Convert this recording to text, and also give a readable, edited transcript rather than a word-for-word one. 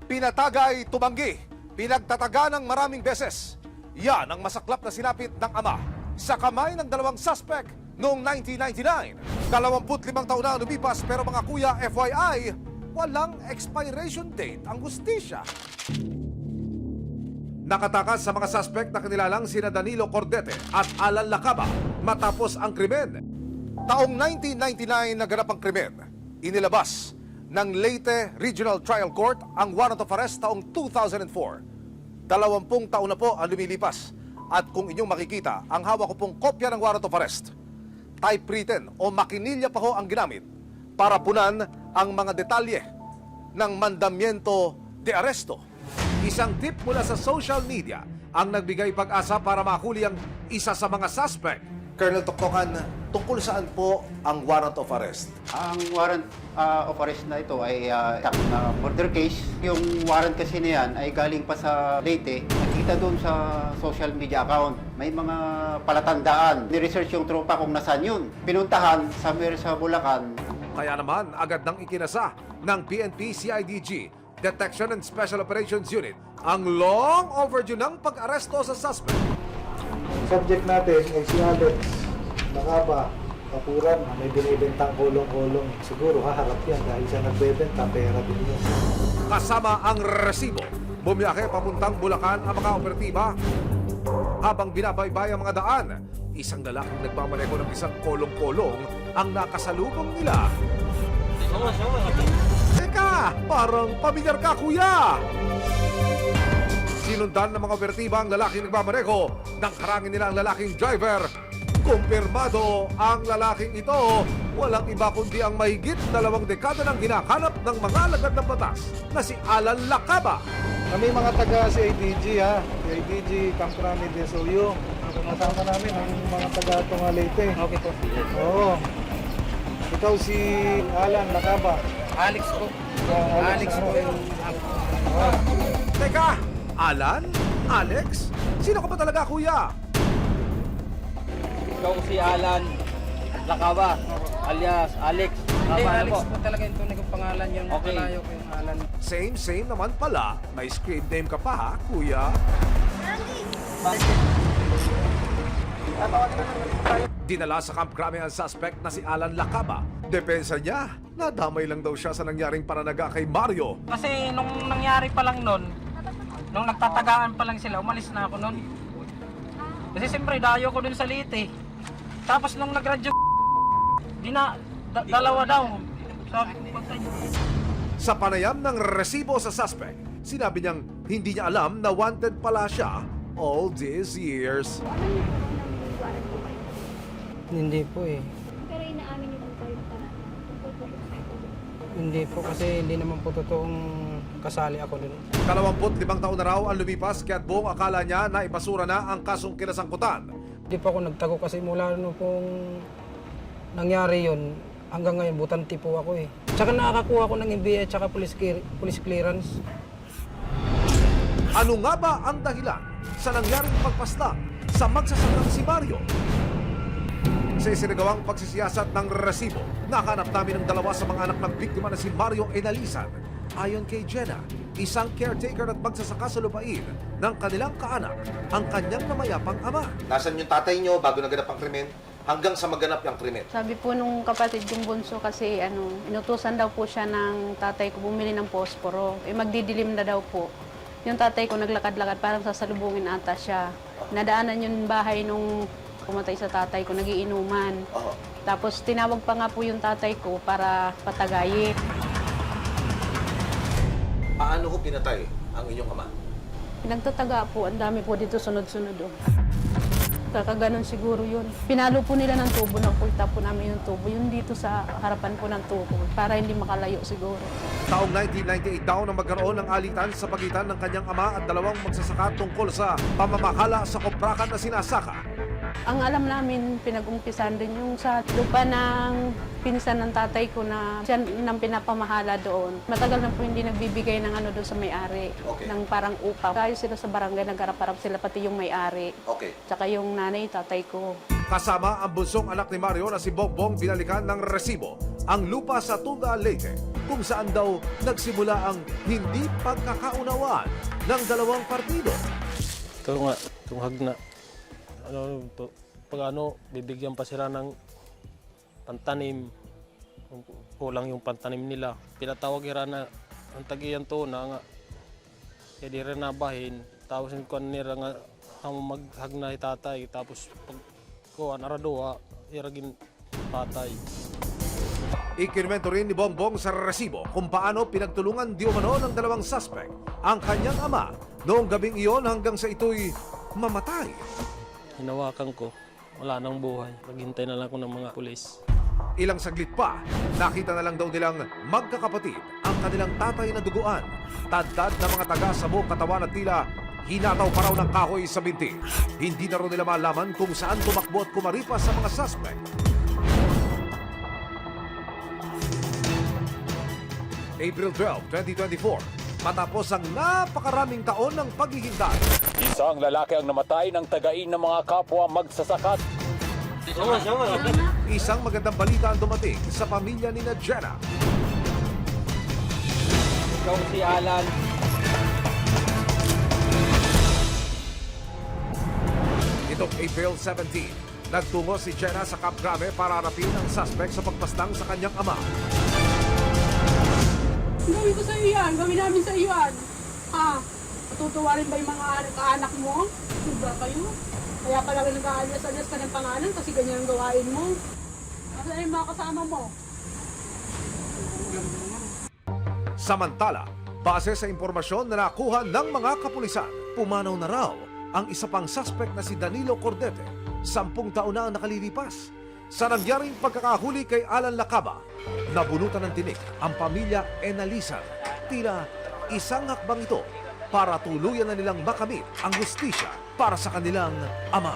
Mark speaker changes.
Speaker 1: Pinatagay, tumanggi, pinagtataga ng maraming beses. Yan ang masaklap na sinapit ng ama sa kamay ng dalawang suspect noong 1999. 25 taon na lumipas pero mga kuya, FYI, walang expiration date ang hustisya. Nakatakas sa mga suspect na kinilalang sina Danilo Cordete at Alan Lacaba matapos ang krimen. Taong 1999 naganap ang krimen. Inilabas ng Leyte Regional Trial Court ang warrant of arrest taong 2004. 20 taon na po ang lumilipas. At kung inyong makikita, ang hawak ko pong kopya ng warrant of arrest. Typewritten o makinilya pa ho ang ginamit para punan ang mga detalye ng mandamiento de arresto. Isang tip mula sa social media ang nagbigay pag-asa para mahuli ang isa sa mga suspect. Colonel Toktokan, tungkol saan po ang warrant of arrest?
Speaker 2: Ang warrant of arrest na ito ay na murder case. Yung warrant kasi na yan ay galing pa sa Leyte. Nakita doon sa social media account. May mga palatandaan. Ni-research yung tropa kung nasaan yun. Pinuntahan somewhere sa Bulacan.
Speaker 1: Kaya naman, agad nang ikinasa ng PNP CIDG Detection and Special Operations Unit ang long overdue ng pag-aresto sa suspect.
Speaker 3: Subject natin ay si Alex Lacaba, Kapuran, may binibentang kulong-kulong. Siguro haharap yan dahil siya nagbebenta, pera din yun.
Speaker 1: Kasama ang resibo, bumiyahe papuntang Bulacan ang mga operatiba. Habang binabaybay ang mga daan, isang lalaking nagmamaleko ng isang kolong-kolong ang nakasalubong nila. Teka, parang pamilyar ka, kuya! Sinundan ng mga operatiba ang lalaking nagmamareko nang harangin nila ang lalaking driver. Kumpirmado ang lalaking ito, walang iba kundi ang mahigit 2 dekada nang hinahanap ng mga alagad ng batas na si Alan Lacaba.
Speaker 3: Kami mga taga CIDG ha, CIDG, Camp Ramid, SOU. Kasama namin ang mga taga itong Leyte. Okay po. Oo. Ikaw si Alan Lacaba.
Speaker 4: Alex po. Alex po yung...
Speaker 1: Teka, Alan? Alex? Sino ka ba talaga, kuya?
Speaker 4: Ikaw si Alan Lacaba, alias Alex.
Speaker 5: Hindi,
Speaker 4: Tama
Speaker 5: Alex
Speaker 4: po.
Speaker 5: po talaga yung tunay kong pangalan, yung
Speaker 4: Okay.
Speaker 5: kalayo ko yung Alan.
Speaker 1: Same naman pala. May screen name ka pa, ha, kuya? Dinala sa Camp Crame ang suspect na si Alan Lacaba. Depensa niya, nadamay lang daw siya sa nangyaring pananaga kay Mario.
Speaker 5: Kasi nung nangyari pa lang nun, nung nagtatagaan pa lang sila, umalis na ako nun. Kasi siyempre, dayo ko dun sa Leyte. Tapos nung nag-radyo, dalawa daw. Sabi ko, patay.
Speaker 1: Sa panayam ng resibo sa suspect, sinabi niyang hindi niya alam na wanted pala siya all these years.
Speaker 5: Hindi po eh.
Speaker 6: Pero inaamin niyo po kayo para
Speaker 5: Hindi po kasi hindi naman po totoong kasali ako dun.
Speaker 1: 25 taon na raw ang lumipas kaya't buong akala niya na ipasura na ang kasong kinasangkutan.
Speaker 5: Hindi pa ako nagtago kasi mula nung pong nangyari yun, hanggang ngayon butante po ako eh. Tsaka nakakakuha ko ng NBI at police clearance.
Speaker 1: Ano nga ba ang dahilan sa nangyaring pagpaslang sa magsasakang si Mario? Sa isinagawang pagsisiyasat ng resibo, nakanap namin ang dalawa sa mga anak ng biktima na si Mario Enalisan. Ayon kay Jenna, isang caretaker at magsasaka sa lupain ng kanilang kaanak, ang kanyang namayapang ama.
Speaker 7: Nasaan yung tatay nyo bago naganap ang krimen hanggang sa maganap yung krimen?
Speaker 8: Sabi po nung kapatid yung bunso kasi inutusan daw po siya ng tatay ko bumili ng posporo. Magdidilim na daw po. Yung tatay ko naglakad-lakad parang sasalubungin ata siya. Nadaanan yung bahay nung pumatay sa tatay ko, nagiinuman. Tapos tinawag pa nga po yung tatay ko para patagayin.
Speaker 7: Paano ho pinatay ang inyong ama?
Speaker 8: Pinagtataga po, ang dami po dito sunod-sunod. Kakaganon siguro yun. Pinalo po nila ng tubo, nagpulta po namin yung tubo. Yun dito sa harapan po ng tubo, para hindi makalayo siguro.
Speaker 1: Taong 1998 daw na magkaroon ng alitan sa pagitan ng kanyang ama at dalawang magsasaka tungkol sa pamamahala sa koprakan na sinasaka.
Speaker 8: Ang alam namin, pinag-umpisan din yung sa lupa ng pinsan ng tatay ko na siya nang pinapamahala doon. Matagal na po hindi nagbibigay ng ano doon sa may-ari, ng parang upa. Kaya sila sa barangay, nagharap-harap sila pati yung may-ari.
Speaker 7: Okay.
Speaker 8: Tsaka yung nanay, tatay ko.
Speaker 1: Kasama ang bunsong anak ni Mario na si Bongbong binalikan ng resibo ang lupa sa Tuga, Leyte, kung saan daw nagsimula ang hindi pagkakaunawaan ng dalawang partido.
Speaker 9: Ito nga, tunghag na. Pag bibigyan pa sila ng pantanim, kulang yung pantanim nila. Pinatawag na ang tagiyan to na nga, hindi rin nabahin. Tapos yung kuwan nila nga, ang maghag na itatay. Tapos pag kuwan, aradoha, iragin patay.
Speaker 1: Ikinwento rin ni Bongbong sa resibo kung paano pinagtulungan di umano ng dalawang suspect ang kanyang ama noong gabing iyon hanggang sa ito'y mamatay.
Speaker 9: Hinawakan ko, wala nang buhay. Naghintay na lang ako ng mga pulis.
Speaker 1: Ilang saglit pa, nakita na lang daw nilang magkakapatid ang kanilang tatay na duguan. Tadtad na mga taga sa buong katawan at tila hinataw pa raw ng kahoy sa binti. Hindi na raw nila malaman kung saan tumakbo at kumaripas sa mga suspect. April 12, 2024, matapos ang napakaraming taon ng paghihintay.
Speaker 10: Isang lalaki ang namatay ng tagain ng mga kapwa magsasakat.
Speaker 1: Isang magandang balita ang dumating sa pamilya ni Jenna.
Speaker 4: Ikaw si Alan.
Speaker 1: Itong April 17, nagtungo si Jenna sa Cap Grave para harapin ang suspect sa pagpastang sa kanyang ama.
Speaker 11: Gawin ko sa iyo yan. Gawin namin sa iyo yan. Ha? Matutuwa rin ba yung mga anak mo? Sobra kayo. Kaya pala nag-aalias-alias ka ng pangalan kasi ganyan ang gawain mo. Nasaan yung mga kasama mo?
Speaker 1: Samantala, base sa impormasyon na nakuha ng mga kapulisan, pumanaw na raw ang isa pang suspect na si Danilo Cordete, 10 taon na ang nakalilipas. Sa nangyaring pagkakahuli kay Alan Lacaba, nabunutan ng tinik ang pamilya Enalisan. Tila isang hakbang ito para tuluyan na nilang makamit ang hustisya para sa kanilang ama.